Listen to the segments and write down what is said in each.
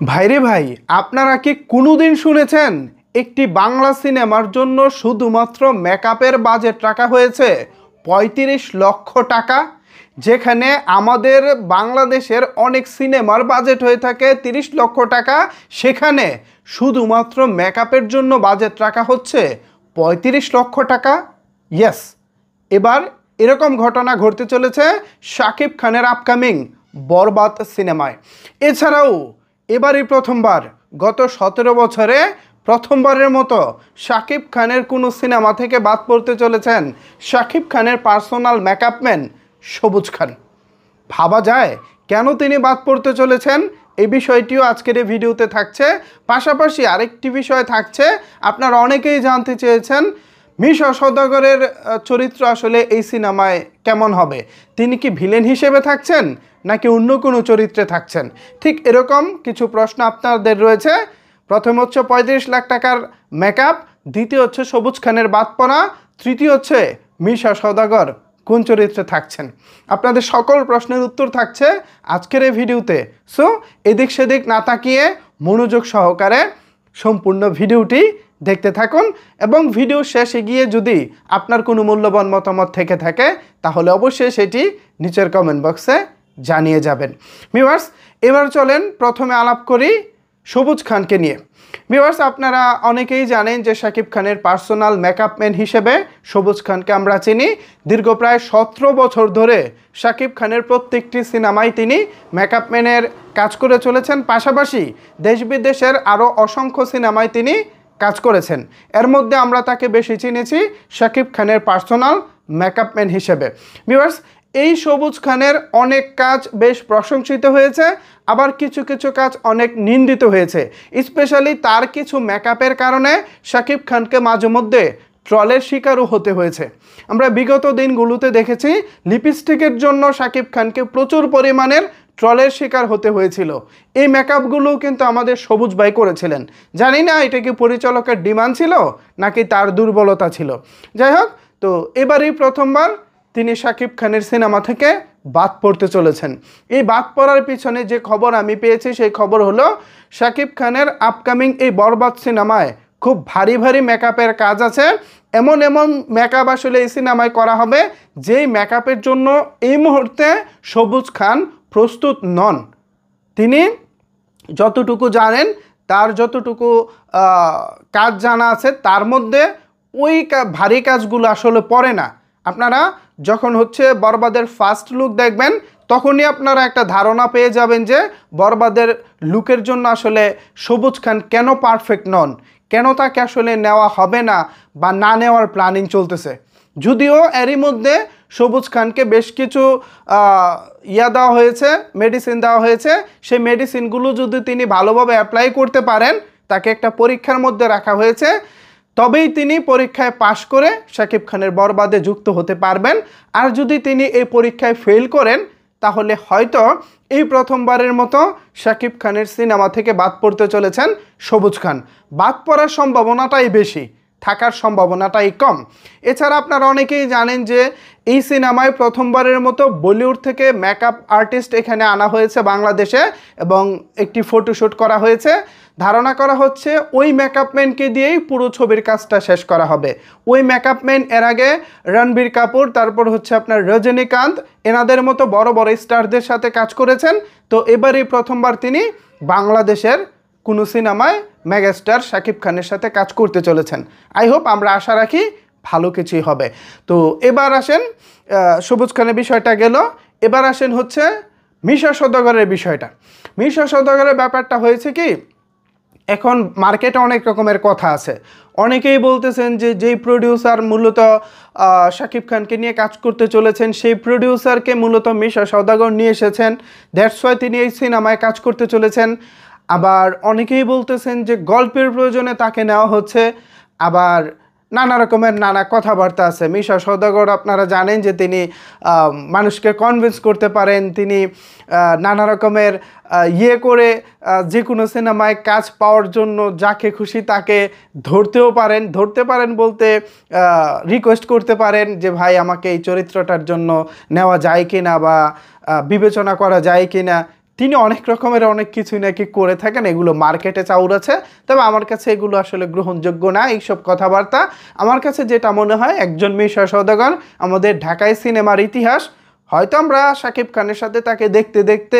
ভাইরে ভাই, আপনারা কি কোনোদিন শুনেছেন একটি বাংলা সিনেমার জন্য শুধুমাত্র মেকআপের বাজেট রাখা হয়েছে ৩৫ লক্ষ টাকা? যেখানে আমাদের বাংলাদেশের অনেক সিনেমার বাজেট হয়ে থাকে ৩০ লক্ষ টাকা, সেখানে শুধুমাত্র মেকআপের জন্য বাজেট রাখা হচ্ছে ৩৫ লক্ষ টাকা। ইয়েস, এবার এরকম ঘটনা ঘটতে চলেছে শাকিব খানের আপকামিং বরবাদ সিনেমায়। এছাড়াও এবারই প্রথমবার, গত ১৭ বছরে প্রথমবারের মতো শাকিব খানের কোনো সিনেমা থেকে বাদ পড়তে চলেছেন শাকিব খানের পার্সোনাল মেকআপম্যান সবুজ খান। ভাবা যায় কেন তিনি বাদ পড়তে চলেছেন? এই বিষয়টিও আজকের এই ভিডিওতে থাকছে। পাশাপাশি আরেকটি বিষয় থাকছে, আপনারা অনেকেই জানতে চেয়েছেন মিশা সওদাগরের চরিত্র আসলে এই সিনেমায় কেমন হবে। তিনি কি ভিলেন হিসেবে থাকছেন নাকি অন্য কোনো চরিত্রে থাকছেন? ঠিক এরকম কিছু প্রশ্ন আপনাদের রয়েছে। প্রথম হচ্ছে ৩৫ লাখ টাকার মেকআপ, দ্বিতীয় হচ্ছে সবুজ খানের বাদ পড়া, তৃতীয় হচ্ছে মিশা সওদাগর কোন চরিত্রে থাকছেন। আপনাদের সকল প্রশ্নের উত্তর থাকছে আজকের এই ভিডিওতে। সো এদিক সেদিক না তাকিয়ে মনোযোগ সহকারে সম্পূর্ণ ভিডিওটি দেখতে থাকুন, এবং ভিডিও শেষে গিয়ে যদি আপনার কোনো মূল্যবান মতামত থেকে থাকে তাহলে অবশ্যই সেটি নিচের কমেন্ট বক্সে জানিয়ে যাবেন। ভিউয়ার্স, এবার চলেন প্রথমে আলাপ করি সবুজ খানকে নিয়ে। ভিউয়ার্স, আপনারা অনেকেই জানেন যে শাকিব খানের পার্সোনাল মেকআপম্যান হিসেবে সবুজ খানকে আমরা চিনি। দীর্ঘ প্রায় ১৭ বছর ধরে শাকিব খানের প্রত্যেকটি সিনেমায় তিনি মেকআপম্যানের কাজ করে চলেছেন। পাশাপাশি দেশ বিদেশের আরও অসংখ্য সিনেমায় তিনি কাজ করেছেন। এর মধ্যে আমরা তাকে বেশি চিনেছি শাকিব খানের পার্সোনাল মেকআপম্যান হিসেবে। ভিউয়ার্স, এই সবুজ খানের অনেক কাজ বেশ প্রশংসিত হয়েছে, আবার কিছু কিছু কাজ অনেক নিন্দিত হয়েছে। স্পেশালি তার কিছু মেকআপের কারণে শাকিব খানকে মাঝে মধ্যে ট্রলের শিকারও হতে হয়েছে। আমরা বিগত দিনগুলোতে দেখেছি লিপস্টিকের জন্য শাকিব খানকে প্রচুর পরিমাণের ট্রলের শিকার হতে হয়েছিল। এই মেকআপগুলো কিন্তু আমাদের সবুজ ভাই করেছিলেন। জানি না এটা কি পরিচালকের ডিমান্ড ছিল নাকি তার দুর্বলতা ছিল। যাই হোক, তো এবারই প্রথমবার তিনি শাকিব খানের সিনেমা থেকে বাদ পড়তে চলেছেন। এই বাদ পড়ার পিছনে যে খবর আমি পেয়েছি সেই খবর হলো শাকিব খানের আপকামিং এই বরবাদ সিনেমায় খুব ভারী ভারী মেকআপের কাজ আছে। এমন এমন মেকআপ আসলে এই সিনেমায় করা হবে যেই মেকআপের জন্য এই মুহূর্তে সবুজ খান প্রস্তুত নন। তিনি যতটুকু জানেন, তার যতটুকু কাজ জানা আছে, তার মধ্যে ওই ভারী কাজগুলো আসলে পড়ে না। আপনারা যখন হচ্ছে বরবাদের ফার্স্ট লুক দেখবেন তখনই আপনারা একটা ধারণা পেয়ে যাবেন যে বরবাদের লুকের জন্য আসলে সবুজ খান কেন পারফেক্ট নন, কেন তাকে আসলে নেওয়া হবে না বা না নেওয়ার প্ল্যানিং চলতেছে। যদিও এরই মধ্যে সবুজ খানকে বেশ কিছু দেওয়া হয়েছে, মেডিসিন দেওয়া হয়েছে। সেই মেডিসিনগুলো যদি তিনি ভালোভাবে অ্যাপ্লাই করতে পারেন, তাকে একটা পরীক্ষার মধ্যে রাখা হয়েছে, তবেই তিনি পরীক্ষায় পাশ করে শাকিব খানের বরবাদে যুক্ত হতে পারবেন। আর যদি তিনি এই পরীক্ষায় ফেল করেন তাহলে হয়তো এই প্রথমবারের মতো শাকিব খানের সিনেমা থেকে বাদ পড়তে চলেছেন সবুজ খান। বাদ পড়ার সম্ভাবনাটাই বেশি, থাকার সম্ভাবনাটাই কম। এছাড়া আপনারা অনেকেই জানেন যে এই সিনেমায় প্রথমবারের মতো বলিউড থেকে মেকআপ আর্টিস্ট এখানে আনা হয়েছে বাংলাদেশে, এবং একটি ফটোশ্যুট করা হয়েছে। ধারণা করা হচ্ছে ওই মেকআপম্যানকে দিয়েই পুরো ছবির কাজটা শেষ করা হবে। ওই মেকআপম্যান এর আগে রণবীর কাপুর, তারপর হচ্ছে আপনার রজনীকান্ত, এনাদের মতো বড় বড় স্টারদের সাথে কাজ করেছেন। তো এবারই প্রথমবার তিনি বাংলাদেশের কোনো সিনেমায় মেগাস্টার শাকিব খানের সাথে কাজ করতে চলেছেন। আই হোপ, আমরা আশা রাখি ভালো কিছুই হবে। তো এবার আসেন, সবুজ খানের বিষয়টা গেল, এবার আসেন হচ্ছে মিশা সওদাগরের বিষয়টা। মিশা সওদাগরের ব্যাপারটা হয়েছে কি, এখন মার্কেটে অনেক রকমের কথা আছে। অনেকেই বলতেছেন যে যেই প্রডিউসার মূলত শাকিব খানকে নিয়ে কাজ করতে চলেছেন সেই প্রডিউসারকে মূলত মিশা সওদাগর নিয়ে এসেছেন, দ্যাটস ওয়াই তিনি এই সিনেমায় কাজ করতে চলেছেন। আবার অনেকেই বলতেছেন যে গল্পের প্রয়োজনে তাকে নেওয়া হচ্ছে। আবার নানা রকমের নানা কথাবার্তা আছে। মিশা সওদাগর আপনারা জানেন যে তিনি মানুষকে কনভিন্স করতে পারেন, তিনি নানা রকমের করে যে কোনো সিনেমায় কাজ পাওয়ার জন্য যাকে খুশি তাকে ধরতে পারেন বলতে রিকোয়েস্ট করতে পারেন যে ভাই আমাকে এই চরিত্রটার জন্য নেওয়া যায় কি না বা বিবেচনা করা যায় কি না। তিনি অনেক রকমের অনেক কিছুই নাকি করে থাকেন, এগুলো মার্কেটে চাউর আছে। তবে আমার কাছে এগুলো আসলে গ্রহণযোগ্য না, এইসব কথাবার্তা। আমার কাছে যেটা মনে হয়, একজন মিশা সওদাগর আমাদের ঢাকায় সিনেমার ইতিহাস। হয়তো আমরা শাকিব খানের সাথে তাকে দেখতে দেখতে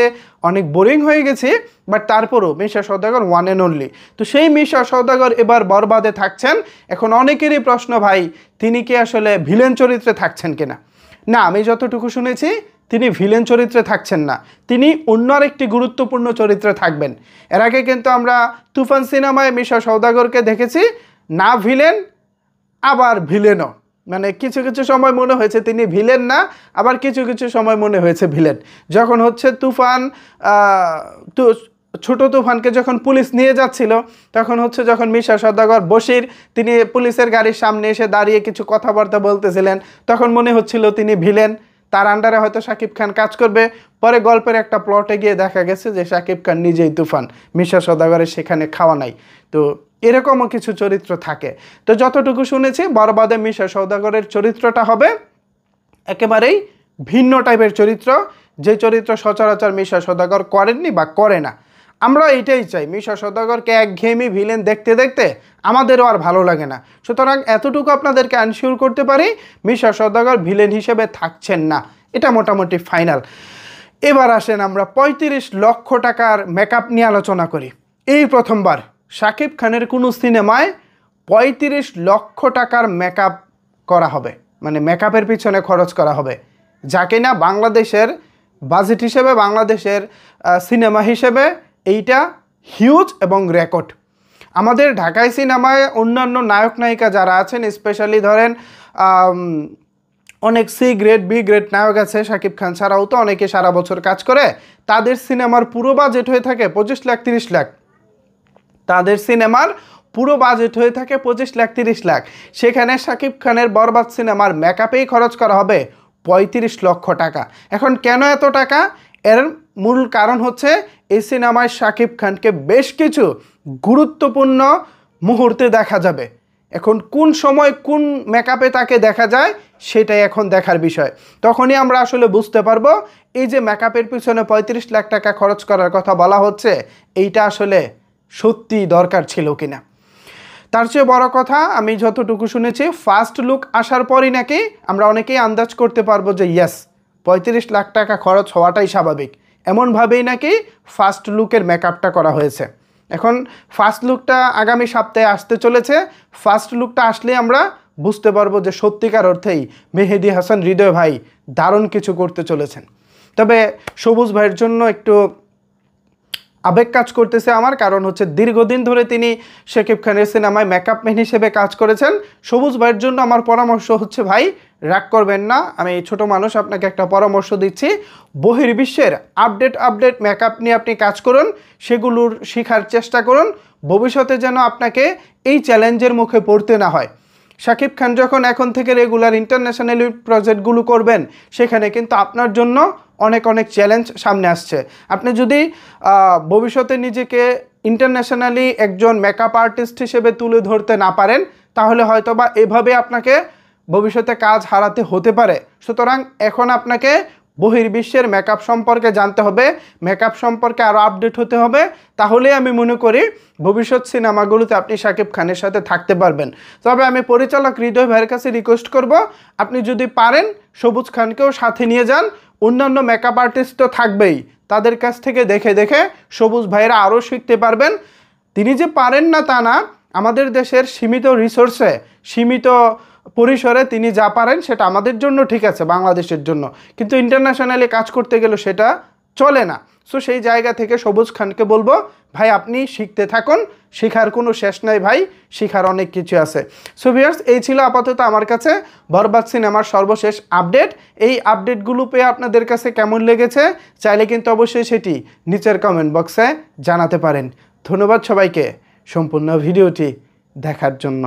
অনেক বোরিং হয়ে গেছি, বাট তারপরও মিশা সওদাগর ওয়ান অ্যান্ড অনলি। তো সেই মিশা সওদাগর এবার বরবাদে থাকছেন। এখন অনেকেরই প্রশ্ন, ভাই তিনি কি আসলে ভিলেন চরিত্রে থাকছেন কিনা? না, আমি যতটুকু শুনেছি তিনি ভিলেন চরিত্রে থাকছেন না, তিনি অন্য আরেকটি গুরুত্বপূর্ণ চরিত্রে থাকবেন। এর আগে কিন্তু আমরা তুফান সিনেমায় মিশা সওদাগরকে দেখেছি না ভিলেন আবার ভিলেনও, মানে কিছু কিছু সময় মনে হয়েছে তিনি ভিলেন না, আবার কিছু কিছু সময় মনে হয়েছে ভিলেন। যখন হচ্ছে তুফান ছোট তুফানকে যখন পুলিশ নিয়ে যাচ্ছিল, তখন হচ্ছে যখন মিশা সওদাগর বশির তিনি পুলিশের গাড়ির সামনে এসে দাঁড়িয়ে কিছু কথাবার্তা বলতেছিলেন, তখন মনে হচ্ছিল তিনি ভিলেন, তার আন্ডারে হয়তো শাকিব খান কাজ করবে। পরে গল্পের একটা প্লটে গিয়ে দেখা গেছে যে শাকিব খান নিজেই তুফান, মিশা সওদাগরের সেখানে খাওয়া নাই। তো এরকমও কিছু চরিত্র থাকে। তো যতটুকু শুনেছি, বরবাদে মিশা সওদাগরের চরিত্রটা হবে একেবারেই ভিন্ন টাইপের চরিত্র, যে চরিত্র সচরাচর মিশা সওদাগর করেননি বা করে না। আমরা এটাই চাই, মিশা সওদাগরকে একঘেয়েমি ভিলেন দেখতে দেখতে আমাদেরও আর ভালো লাগে না। সুতরাং এতটুকু আপনাদেরকে আনশিওর করতে পারি, মিশা সওদাগর ভিলেন হিসেবে থাকছেন না, এটা মোটামুটি ফাইনাল। এবার আসেন আমরা 35 লক্ষ টাকার মেকআপ নিয়ে আলোচনা করি। এই প্রথমবার শাকিব খানের কোনো সিনেমায় 35 লক্ষ টাকার মেকআপ করা হবে, মানে মেকআপের পিছনে খরচ করা হবে, যা কিনা বাংলাদেশের বাজেট হিসেবে, বাংলাদেশের সিনেমা হিসেবে এইটা হিউজ এবং রেকর্ড। আমাদের ঢাকায় সিনেমায় অন্যান্য নায়ক নায়িকা যারা আছেন, স্পেশালি ধরেন অনেক সি গ্রেড বি গ্রেড নায়ক আছে, শাকিব খান ছাড়াও তো অনেকে সারা বছর কাজ করে, তাদের সিনেমার পুরো বাজেট হয়ে থাকে 25 লাখ 30 লাখ। তাদের সিনেমার পুরো বাজেট হয়ে থাকে 25 লাখ 30 লাখ। সেখানে শাকিব খানের বরবাদ সিনেমার মেকআপেই খরচ করা হবে 35 লক্ষ টাকা। এখন কেন এত টাকা? এর মূল কারণ হচ্ছে এই সিনেমায় শাকিব খানকে বেশ কিছু গুরুত্বপূর্ণ মুহূর্তে দেখা যাবে। এখন কোন সময় কোন মেকআপে তাকে দেখা যায় সেটাই এখন দেখার বিষয়। তখনই আমরা আসলে বুঝতে পারবো এই যে মেকআপের পিছনে 35 লাখ টাকা খরচ করার কথা বলা হচ্ছে, এইটা আসলে সত্যি দরকার ছিল কিনা। তার চেয়ে বড় কথা, আমি যতটুকু শুনেছি, ফার্স্ট লুক আসার পরই নাকি আমরা অনেকেই আন্দাজ করতে পারবো যে ইয়েস 35 লাখ টাকা খরচ হওয়াটাই স্বাভাবিক। এমনভাবেই নাকি ফার্স্ট লুকের মেকআপটা করা হয়েছে। এখন ফার্স্ট লুকটা আগামী সপ্তাহে আসতে চলেছে। ফার্স্ট লুকটা আসলে আমরা বুঝতে পারবো যে সত্যিকার অর্থেই মেহেদী হাসান হৃদয় ভাই দারুণ কিছু করতে চলেছেন। তবে সবুজ ভাইয়ের জন্য একটু আবেগ কাজ করতেছে আমার, কারণ হচ্ছে দীর্ঘদিন ধরে তিনি শাকিব খানের সিনেমায় মেকআপ ম্যান হিসেবে কাজ করেছেন। সবুজ ভাইয়ের জন্য আমার পরামর্শ হচ্ছে, ভাই রাগ করবেন না, আমি ছোট মানুষ, আপনাকে একটা পরামর্শ দিচ্ছি। বহির্বিশ্বের আপডেট মেকআপ নিয়ে আপনি কাজ করুন, সেগুলোর শেখার চেষ্টা করুন, ভবিষ্যতে যেন আপনাকে এই চ্যালেঞ্জের মুখে পড়তে না হয়। শাকিব খান যখন এখন থেকে রেগুলার ইন্টারন্যাশনালি প্রজেক্টগুলো করবেন, সেখানে কিন্তু আপনার জন্য অনেক অনেক চ্যালেঞ্জ সামনে আসছে। আপনি যদি ভবিষ্যতে নিজেকে ইন্টারন্যাশনালি একজন মেকআপ আর্টিস্ট হিসেবে তুলে ধরতে না পারেন, তাহলে হয়তোবা এভাবে আপনাকে ভবিষ্যতে কাজ হারাতে হতে পারে। সুতরাং এখন আপনাকে বহির্বিশ্বের মেকআপ সম্পর্কে জানতে হবে, মেকআপ সম্পর্কে আরও আপডেট হতে হবে, তাহলেই আমি মনে করি ভবিষ্যৎ সিনেমাগুলোতে আপনি শাকিব খানের সাথে থাকতে পারবেন। তবে আমি পরিচালক হৃদয় ভাইয়ের কাছে রিকোয়েস্ট করব, আপনি যদি পারেন সবুজ খানকেও সাথে নিয়ে যান। অন্যান্য মেকআপ আর্টিস্ট তো থাকবেই, তাদের কাছ থেকে দেখে দেখে সবুজ ভাইয়েরা আরও শিখতে পারবেন। তিনি যে পারেন না তা না, আমাদের দেশের সীমিত রিসোর্সে, সীমিত পরিসরে তিনি যা পারেন সেটা আমাদের জন্য ঠিক আছে, বাংলাদেশের জন্য, কিন্তু ইন্টারন্যাশনালি কাজ করতে গেলে সেটা চলে না। সো সেই জায়গা থেকে সবুজ খানকে বলবো, ভাই আপনি শিখতে থাকুন, শেখার কোনো শেষ নাই ভাই, শেখার অনেক কিছু আছে। সো ভিউয়ার্স, এই ছিল আপাতত আমার কাছে বরবাদ সিনেমার সর্বশেষ আপডেট। এই আপডেটগুলো পেয়ে আপনাদের কাছে কেমন লেগেছে চাইলে কিন্তু অবশ্যই সেটি নিচের কমেন্ট বক্সে জানাতে পারেন। ধন্যবাদ সবাইকে সম্পূর্ণ ভিডিওটি দেখার জন্য।